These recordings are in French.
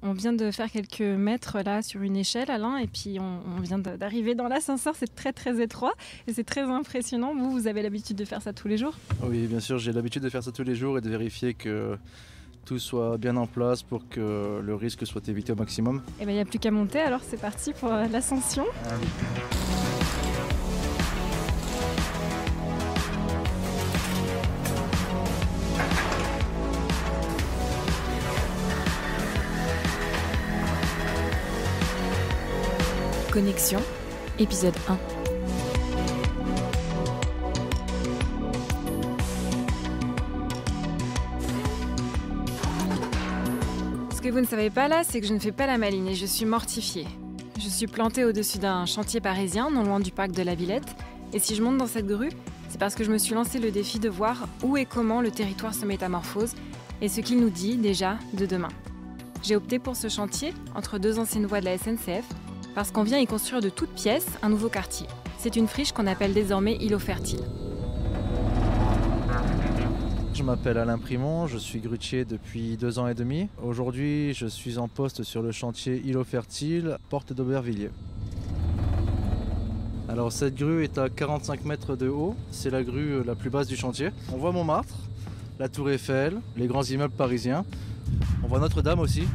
On vient de faire quelques mètres là sur une échelle, Alain, et puis on vient d'arriver dans l'ascenseur. C'est très très étroit et c'est très impressionnant. Vous avez l'habitude de faire ça tous les jours? Oui, bien sûr, j'ai l'habitude de faire ça tous les jours et de vérifier que tout soit bien en place pour que le risque soit évité au maximum. Et bien il n'y a plus qu'à monter, alors c'est parti pour l'ascension. Allez. Connexion, épisode 1. Ce que vous ne savez pas là, c'est que je ne fais pas la maline et je suis mortifiée. Je suis plantée au-dessus d'un chantier parisien, non loin du parc de la Villette. Et si je monte dans cette grue, c'est parce que je me suis lancé le défi de voir où et comment le territoire se métamorphose et ce qu'il nous dit déjà de demain. J'ai opté pour ce chantier, entre deux anciennes voies de la SNCF, parce qu'on vient y construire de toutes pièces un nouveau quartier. C'est une friche qu'on appelle désormais îlot fertile. Je m'appelle Alain Primont, je suis grutier depuis 2 ans et demi. Aujourd'hui, je suis en poste sur le chantier îlot fertile, porte d'Aubervilliers. Alors cette grue est à 45 mètres de haut, c'est la grue la plus basse du chantier. On voit Montmartre, la Tour Eiffel, les grands immeubles parisiens. On voit Notre-Dame aussi,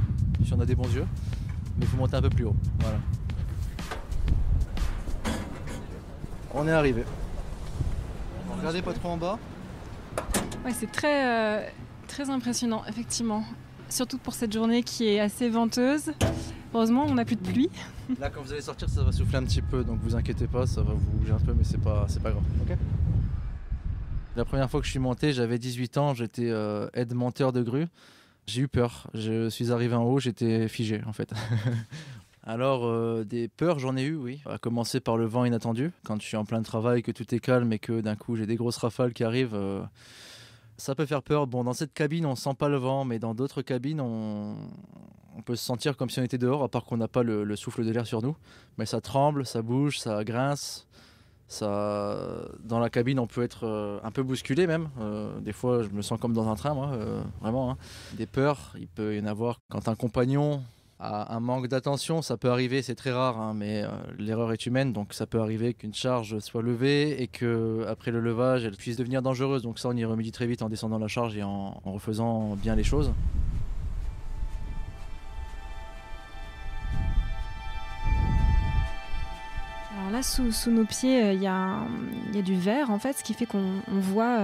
si on a des bons yeux, mais il faut monter un peu plus haut. Voilà. On est arrivé. Regardez pas trop en bas. Ouais, c'est très, très impressionnant, effectivement. Surtout pour cette journée qui est assez venteuse. Heureusement, on n'a plus de pluie. Là, quand vous allez sortir, ça va souffler un petit peu, donc vous inquiétez pas, ça va vous bouger un peu, mais c'est pas grave. Okay. La première fois que je suis monté, j'avais 18 ans, j'étais aide-monteur de grue. J'ai eu peur. Je suis arrivé en haut, j'étais figé en fait. Alors, des peurs, j'en ai eu, oui. À commencer par le vent inattendu. Quand je suis en plein travail, que tout est calme et que d'un coup j'ai des grosses rafales qui arrivent, ça peut faire peur. Bon, dans cette cabine, on sent pas le vent, mais dans d'autres cabines, on peut se sentir comme si on était dehors, à part qu'on n'a pas le souffle de l'air sur nous. Mais ça tremble, ça bouge, ça grince. Dans la cabine, on peut être un peu bousculé même. Des fois, je me sens comme dans un train, moi, vraiment. Hein. Des peurs, il peut y en avoir quand un compagnon a un manque d'attention, ça peut arriver, c'est très rare, hein, mais l'erreur est humaine, donc ça peut arriver qu'une charge soit levée et qu'après le levage, elle puisse devenir dangereuse. Donc ça, on y remédie très vite en descendant la charge et en refaisant bien les choses. Alors là, sous nos pieds, il y a du verre, en fait, ce qui fait qu'on voit,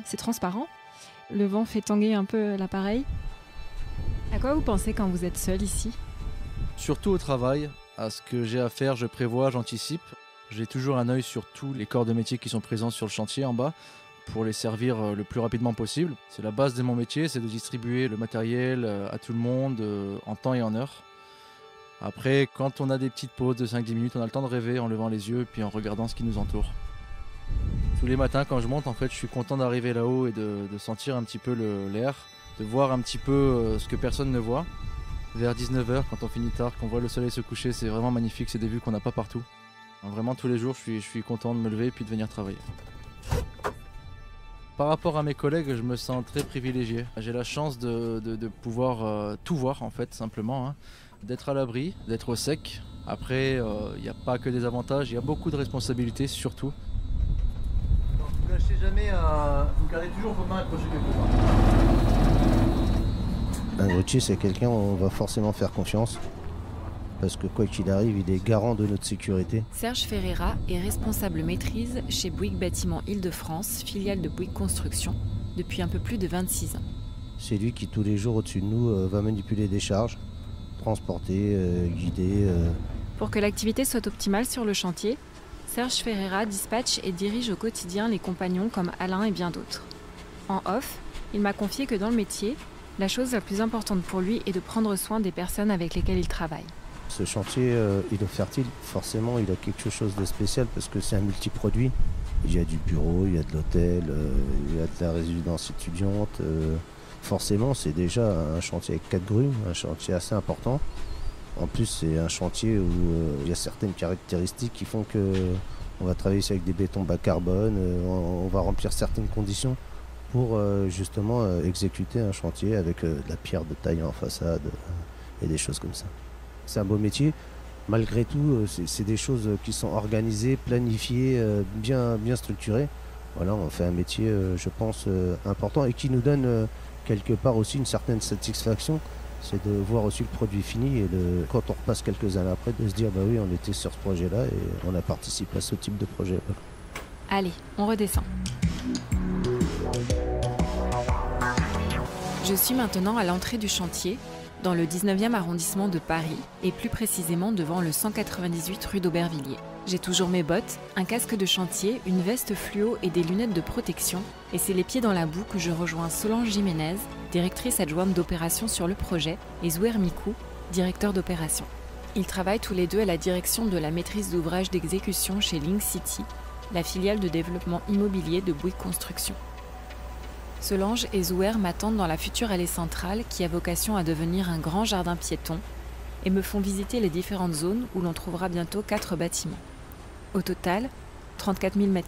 c'est transparent. Le vent fait tanguer un peu l'appareil. À quoi vous pensez quand vous êtes seul ici? Surtout au travail, à ce que j'ai à faire, je prévois, j'anticipe. J'ai toujours un œil sur tous les corps de métier qui sont présents sur le chantier en bas pour les servir le plus rapidement possible. C'est la base de mon métier, c'est de distribuer le matériel à tout le monde en temps et en heure. Après, quand on a des petites pauses de 5-10 minutes, on a le temps de rêver en levant les yeux et puis en regardant ce qui nous entoure. Tous les matins, quand je monte, en fait, je suis content d'arriver là-haut et de sentir un petit peu l'air, de voir un petit peu ce que personne ne voit. Vers 19h, quand on finit tard, qu'on voit le soleil se coucher, c'est vraiment magnifique, c'est des vues qu'on n'a pas partout. Donc vraiment, tous les jours, je suis content de me lever et puis de venir travailler. Par rapport à mes collègues, je me sens très privilégié. J'ai la chance de pouvoir tout voir, en fait, simplement. Hein. D'être à l'abri, d'être au sec. Après, il n'y a pas que des avantages, il y a beaucoup de responsabilités, surtout. Donc, vous lâchez jamais, vous gardez toujours vos mains accrochées quelque part. Un grutier, c'est quelqu'un où on va forcément faire confiance. Parce que quoi qu'il arrive, il est garant de notre sécurité. Serge Ferreira est responsable maîtrise chez Bouygues Bâtiment Île-de-France, filiale de Bouygues Construction, depuis un peu plus de 26 ans. C'est lui qui, tous les jours, au-dessus de nous, va manipuler des charges, transporter, guider. Pour que l'activité soit optimale sur le chantier, Serge Ferreira dispatche et dirige au quotidien les compagnons comme Alain et bien d'autres. En off, il m'a confié que dans le métier, la chose la plus importante pour lui est de prendre soin des personnes avec lesquelles il travaille. Ce chantier îlot fertile, forcément, il a quelque chose de spécial parce que c'est un multiproduit. Il y a du bureau, il y a de l'hôtel, il y a de la résidence étudiante. Forcément, c'est déjà un chantier avec 4 grues, un chantier assez important. En plus, c'est un chantier où il y a certaines caractéristiques qui font qu'on va travailler ici avec des bétons bas carbone, on va remplir certaines conditions pour justement exécuter un chantier avec de la pierre de taille en façade et des choses comme ça. C'est un beau métier. Malgré tout, c'est des choses qui sont organisées, planifiées, bien structurées. Voilà, on fait un métier, je pense, important et qui nous donne quelque part aussi une certaine satisfaction. C'est de voir aussi le produit fini et quand on repasse quelques années après, de se dire bah oui, on était sur ce projet-là et on a participé à ce type de projet. Voilà. Allez, on redescend. Je suis maintenant à l'entrée du chantier, dans le 19e arrondissement de Paris, et plus précisément devant le 198 rue d'Aubervilliers. J'ai toujours mes bottes, un casque de chantier, une veste fluo et des lunettes de protection, et c'est les pieds dans la boue que je rejoins Solange Jiménez, directrice adjointe d'opération sur le projet, et Zouer Mikou, directeur d'opération. Ils travaillent tous les deux à la direction de la maîtrise d'ouvrage d'exécution chez Link City, la filiale de développement immobilier de Bouygues Construction. Solange et Zouer m'attendent dans la future allée centrale qui a vocation à devenir un grand jardin piéton et me font visiter les différentes zones où l'on trouvera bientôt 4 bâtiments. Au total, 34 000 m².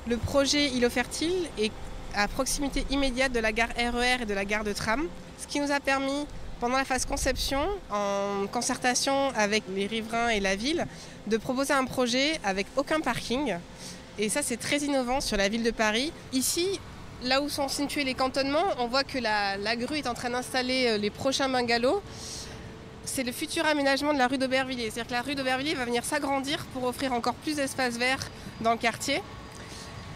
Le projet Îlot Fertile est à proximité immédiate de la gare RER et de la gare de tram, ce qui nous a permis, pendant la phase conception, en concertation avec les riverains et la ville, de proposer un projet avec aucun parking. Et ça, c'est très innovant sur la ville de Paris. Ici, là où sont situés les cantonnements, on voit que la grue est en train d'installer les prochains bungalows. C'est le futur aménagement de la rue d'Aubervilliers. C'est-à-dire que la rue d'Aubervilliers va venir s'agrandir pour offrir encore plus d'espace vert dans le quartier.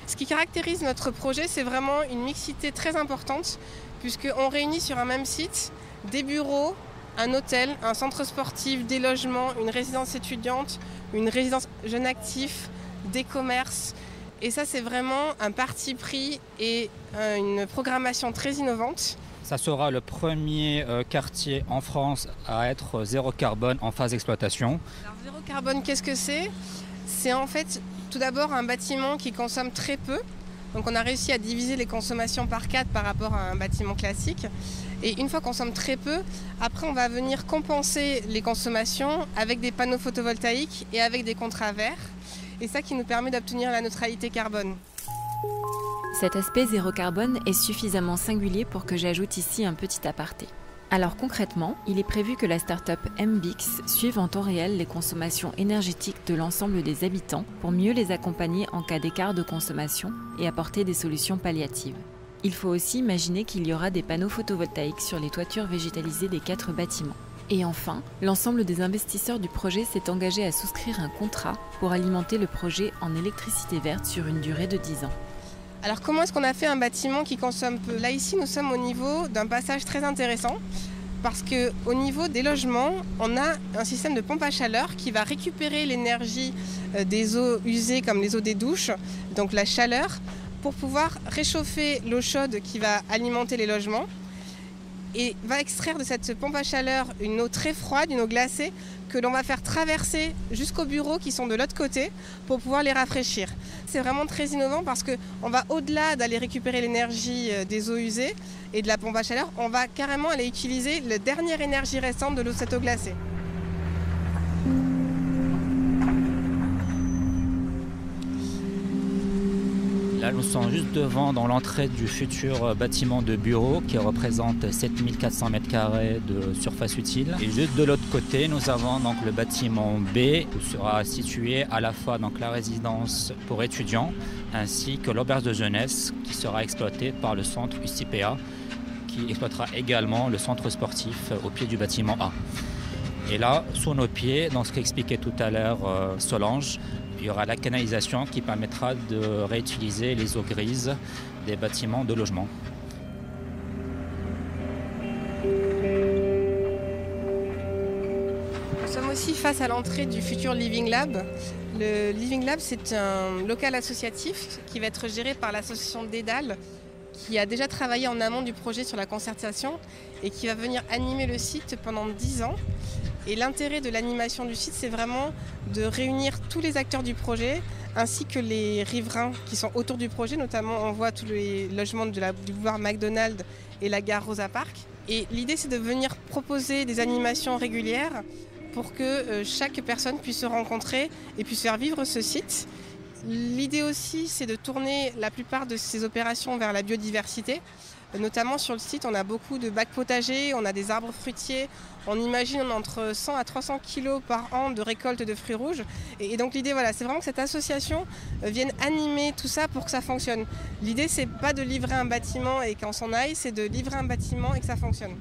Ce qui caractérise notre projet, c'est vraiment une mixité très importante, puisqu'on réunit sur un même site des bureaux, un hôtel, un centre sportif, des logements, une résidence étudiante, une résidence jeunes actifs, des commerces. Et ça, c'est vraiment un parti pris et une programmation très innovante. Ça sera le premier quartier en France à être zéro carbone en phase d'exploitation. Alors, zéro carbone, qu'est-ce que c'est ? C'est en fait tout d'abord un bâtiment qui consomme très peu. Donc on a réussi à diviser les consommations par 4 par rapport à un bâtiment classique. Et une fois qu'on consomme très peu, après on va venir compenser les consommations avec des panneaux photovoltaïques et avec des contrats verts. Et ça qui nous permet d'obtenir la neutralité carbone. Cet aspect zéro carbone est suffisamment singulier pour que j'ajoute ici un petit aparté. Alors concrètement, il est prévu que la start-up MBix suive en temps réel les consommations énergétiques de l'ensemble des habitants pour mieux les accompagner en cas d'écart de consommation et apporter des solutions palliatives. Il faut aussi imaginer qu'il y aura des panneaux photovoltaïques sur les toitures végétalisées des 4 bâtiments. Et enfin, l'ensemble des investisseurs du projet s'est engagé à souscrire un contrat pour alimenter le projet en électricité verte sur une durée de 10 ans. Alors comment est-ce qu'on a fait un bâtiment qui consomme peu ? Là ici nous sommes au niveau d'un passage très intéressant parce qu'au niveau des logements, on a un système de pompe à chaleur qui va récupérer l'énergie des eaux usées comme les eaux des douches, donc la chaleur, pour pouvoir réchauffer l'eau chaude qui va alimenter les logements et va extraire de cette pompe à chaleur une eau très froide, une eau glacée que l'on va faire traverser jusqu'aux bureaux qui sont de l'autre côté pour pouvoir les rafraîchir. C'est vraiment très innovant parce qu'on va au-delà d'aller récupérer l'énergie des eaux usées et de la pompe à chaleur, on va carrément aller utiliser la dernière énergie restante de cette eau glacée. Là, nous sommes juste devant, dans l'entrée du futur bâtiment de bureau qui représente 7400 m² de surface utile. Et juste de l'autre côté, nous avons donc le bâtiment B où sera située à la fois donc la résidence pour étudiants ainsi que l'auberge de jeunesse qui sera exploitée par le centre UCPA qui exploitera également le centre sportif au pied du bâtiment A. Et là, sous nos pieds, dans ce qu'expliquait tout à l'heure Solange, il y aura la canalisation qui permettra de réutiliser les eaux grises des bâtiments de logement. Nous sommes aussi face à l'entrée du futur Living Lab. Le Living Lab, c'est un local associatif qui va être géré par l'association Dédale, qui a déjà travaillé en amont du projet sur la concertation et qui va venir animer le site pendant 10 ans. Et l'intérêt de l'animation du site, c'est vraiment de réunir tous les acteurs du projet, ainsi que les riverains qui sont autour du projet. Notamment, on voit tous les logements du boulevard McDonald's et la gare Rosa Parks. Et l'idée, c'est de venir proposer des animations régulières pour que chaque personne puisse se rencontrer et puisse faire vivre ce site. L'idée aussi, c'est de tourner la plupart de ces opérations vers la biodiversité, Notamment sur le site, on a beaucoup de bacs potagers, on a des arbres fruitiers. On imagine entre 100 à 300 kilos par an de récolte de fruits rouges. Et donc l'idée, voilà, c'est vraiment que cette association vienne animer tout ça pour que ça fonctionne. L'idée, c'est pas de livrer un bâtiment et qu'on s'en aille, c'est de livrer un bâtiment et que ça fonctionne.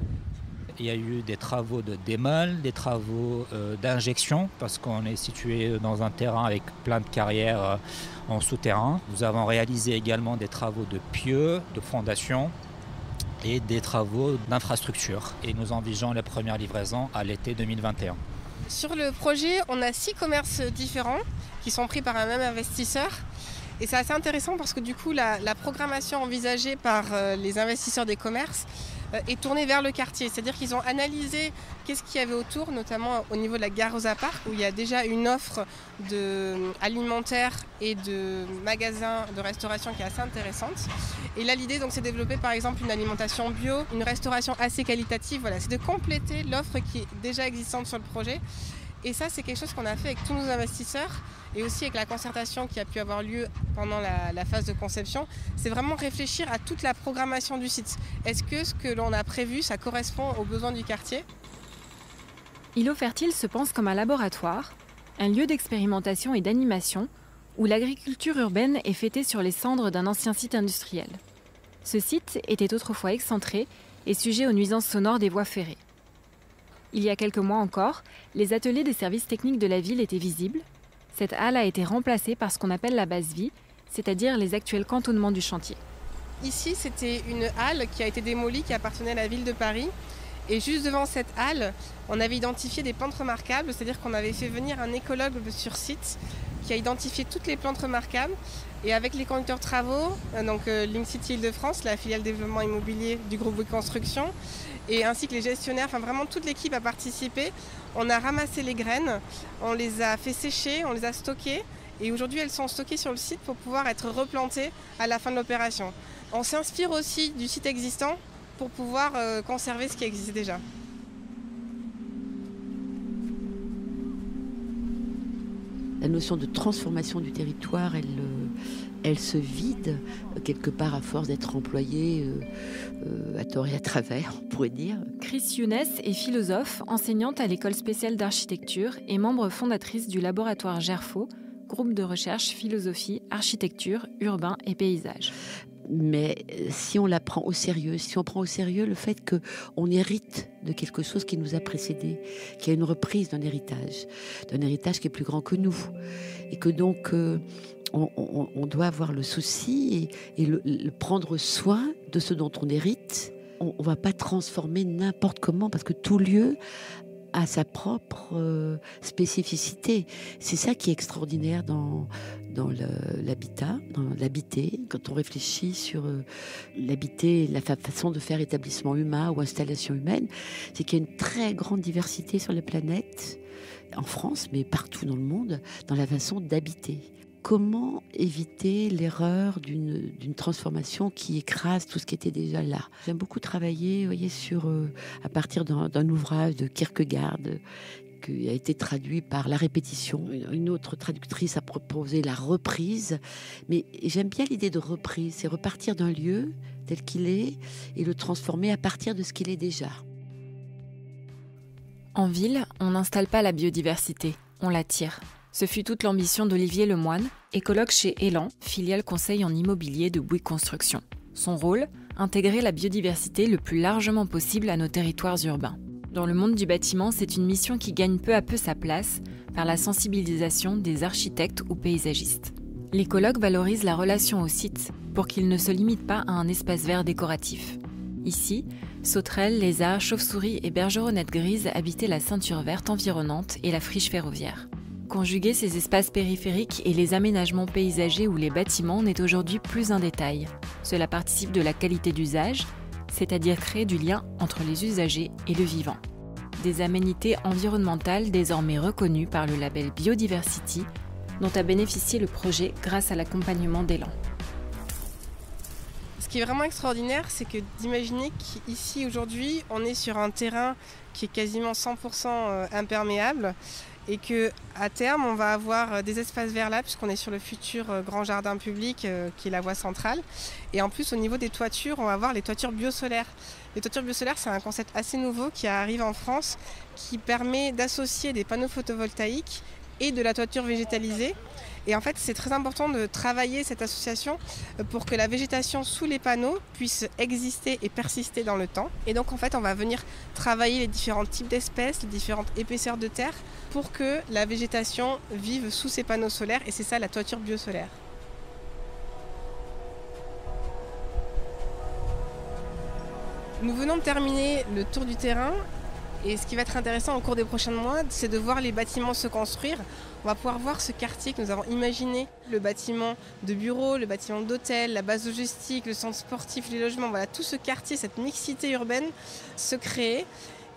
Il y a eu des travaux de démol, des travaux d'injection, parce qu'on est situé dans un terrain avec plein de carrières en souterrain. Nous avons réalisé également des travaux de pieux, de fondation et des travaux d'infrastructure. Et nous envisageons la première livraison à l'été 2021. Sur le projet, on a 6 commerces différents qui sont pris par un même investisseur. Et c'est assez intéressant parce que du coup, la programmation envisagée par les investisseurs des commerces est tournée vers le quartier. C'est-à-dire qu'ils ont analysé qu'est-ce qu'il y avait autour, notamment au niveau de la gare Rosa Parks, où il y a déjà une offre alimentaire et de magasins de restauration qui est assez intéressante. Et là, l'idée, donc, c'est de développer par exemple une alimentation bio, une restauration assez qualitative. Voilà, c'est de compléter l'offre qui est déjà existante sur le projet. Et ça, c'est quelque chose qu'on a fait avec tous nos investisseurs et aussi avec la concertation qui a pu avoir lieu pendant la phase de conception. C'est vraiment réfléchir à toute la programmation du site. Est-ce que ce que l'on a prévu, ça correspond aux besoins du quartier ? Îlot Fertile se pense comme un laboratoire, un lieu d'expérimentation et d'animation où l'agriculture urbaine est fêtée sur les cendres d'un ancien site industriel. Ce site était autrefois excentré et sujet aux nuisances sonores des voies ferrées. Il y a quelques mois encore, les ateliers des services techniques de la ville étaient visibles. Cette halle a été remplacée par ce qu'on appelle la base vie, c'est-à-dire les actuels cantonnements du chantier. Ici, c'était une halle qui a été démolie, qui appartenait à la ville de Paris. Et juste devant cette halle, on avait identifié des plantes remarquables, c'est-à-dire qu'on avait fait venir un écologue sur site qui a identifié toutes les plantes remarquables. Et avec les conducteurs travaux, donc Link City Île-de-France, la filiale développement immobilier du groupe Bouygues Construction, et ainsi que les gestionnaires, enfin vraiment toute l'équipe a participé. On a ramassé les graines, on les a fait sécher, on les a stockées et aujourd'hui elles sont stockées sur le site pour pouvoir être replantées à la fin de l'opération. On s'inspire aussi du site existant pour pouvoir conserver ce qui existe déjà. La notion de transformation du territoire, elle se vide quelque part à force d'être employée à tort et à travers, on pourrait dire. Chris Younes est philosophe, enseignante à l'école spéciale d'architecture et membre fondatrice du laboratoire GERFO, groupe de recherche philosophie, architecture, urbain et paysage. Mais si on la prend au sérieux, si on prend au sérieux le fait qu'on hérite de quelque chose qui nous a précédés, qu'il y a une reprise d'un héritage qui est plus grand que nous, et que donc on doit avoir le souci et le prendre soin de ce dont on hérite. On ne va pas transformer n'importe comment, parce que tout lieu a sa propre spécificité. C'est ça qui est extraordinaire dans l'habitat, dans l'habiter, quand on réfléchit sur l'habiter, la façon de faire établissement humain ou installation humaine, c'est qu'il y a une très grande diversité sur la planète, en France, mais partout dans le monde, dans la façon d'habiter. Comment éviter l'erreur d'une transformation qui écrase tout ce qui était déjà là ? J'aime beaucoup travailler, à partir d'un ouvrage de Kierkegaard qui a été traduit par la répétition. Une autre traductrice a proposé la reprise. Mais j'aime bien l'idée de reprise, c'est repartir d'un lieu tel qu'il est et le transformer à partir de ce qu'il est déjà. En ville, on n'installe pas la biodiversité, on la tire. Ce fut toute l'ambition d'Olivier Lemoine, écologue chez Elan, filiale conseil en immobilier de Bouygues Construction. Son rôle, intégrer la biodiversité le plus largement possible à nos territoires urbains. Dans le monde du bâtiment, c'est une mission qui gagne peu à peu sa place par la sensibilisation des architectes ou paysagistes. L'écologue valorise la relation au site pour qu'il ne se limite pas à un espace vert décoratif. Ici, sauterelles, lézards, chauves-souris et bergeronnettes grises habitaient la ceinture verte environnante et la friche ferroviaire. Conjuguer ces espaces périphériques et les aménagements paysagers ou les bâtiments n'est aujourd'hui plus un détail. Cela participe de la qualité d'usage, c'est-à-dire créer du lien entre les usagers et le vivant. Des aménités environnementales désormais reconnues par le label Biodiversity, dont a bénéficié le projet grâce à l'accompagnement d'Elan. Ce qui est vraiment extraordinaire, c'est que d'imaginer qu'ici aujourd'hui, on est sur un terrain qui est quasiment 100% imperméable et qu'à terme, on va avoir des espaces verts là, puisqu'on est sur le futur grand jardin public qui est la voie centrale. Et en plus, au niveau des toitures, on va avoir les toitures biosolaires. Les toitures biosolaires, c'est un concept assez nouveau qui arrive en France, qui permet d'associer des panneaux photovoltaïques et de la toiture végétalisée. Et en fait, c'est très important de travailler cette association pour que la végétation sous les panneaux puisse exister et persister dans le temps. Et donc, en fait, on va venir travailler les différents types d'espèces, les différentes épaisseurs de terre pour que la végétation vive sous ces panneaux solaires. Et c'est ça, la toiture biosolaire. Nous venons de terminer le tour du terrain. Et ce qui va être intéressant au cours des prochains mois, c'est de voir les bâtiments se construire. On va pouvoir voir ce quartier que nous avons imaginé, le bâtiment de bureaux, le bâtiment d'hôtel, la base logistique, le centre sportif, les logements, voilà, tout ce quartier, cette mixité urbaine se créer.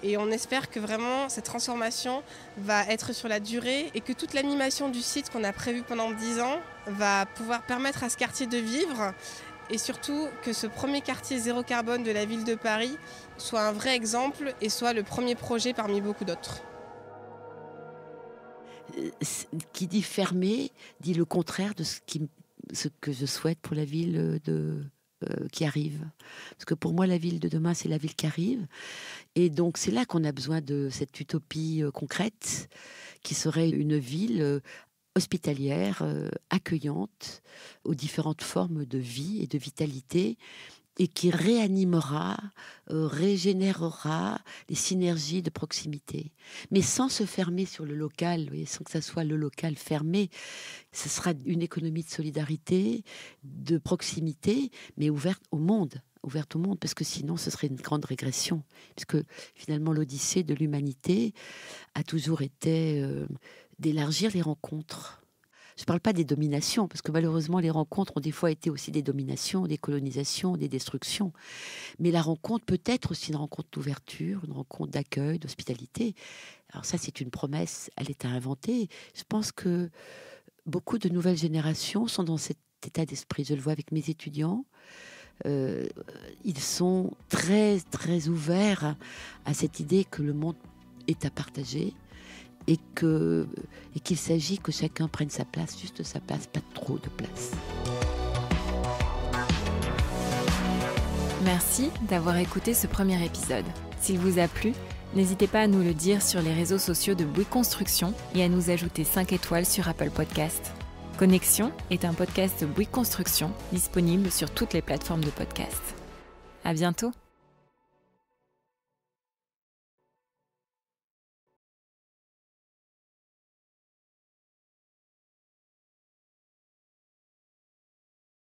Et on espère que vraiment cette transformation va être sur la durée et que toute l'animation du site qu'on a prévu pendant 10 ans va pouvoir permettre à ce quartier de vivre. Et surtout que ce premier quartier zéro carbone de la ville de Paris soit un vrai exemple et soit le premier projet parmi beaucoup d'autres. Qui dit fermer, dit le contraire de ce que je souhaite pour la ville qui arrive. Parce que pour moi, la ville de demain, c'est la ville qui arrive. Et donc, c'est là qu'on a besoin de cette utopie concrète, qui serait une ville hospitalière, accueillante aux différentes formes de vie et de vitalité, et qui réanimera, régénérera les synergies de proximité. Mais sans se fermer sur le local, et sans que ça soit le local fermé. Ce sera une économie de solidarité, de proximité, mais ouverte au monde, parce que sinon ce serait une grande régression. Puisque finalement l'odyssée de l'humanité a toujours été d'élargir les rencontres. Je ne parle pas des dominations, parce que malheureusement, les rencontres ont des fois été aussi des dominations, des colonisations, des destructions. Mais la rencontre peut être aussi une rencontre d'ouverture, une rencontre d'accueil, d'hospitalité. Alors ça, c'est une promesse, elle est à inventer. Je pense que beaucoup de nouvelles générations sont dans cet état d'esprit. Je le vois avec mes étudiants. Ils sont très, très ouverts à cette idée que le monde est à partager. Et qu'il s'agit que chacun prenne sa place, juste sa place, pas trop de place. Merci d'avoir écouté ce premier épisode. S'il vous a plu, n'hésitez pas à nous le dire sur les réseaux sociaux de Bouygues Construction et à nous ajouter 5 étoiles sur Apple Podcast. Connexion est un podcast de Bouygues Construction disponible sur toutes les plateformes de podcast. À bientôt.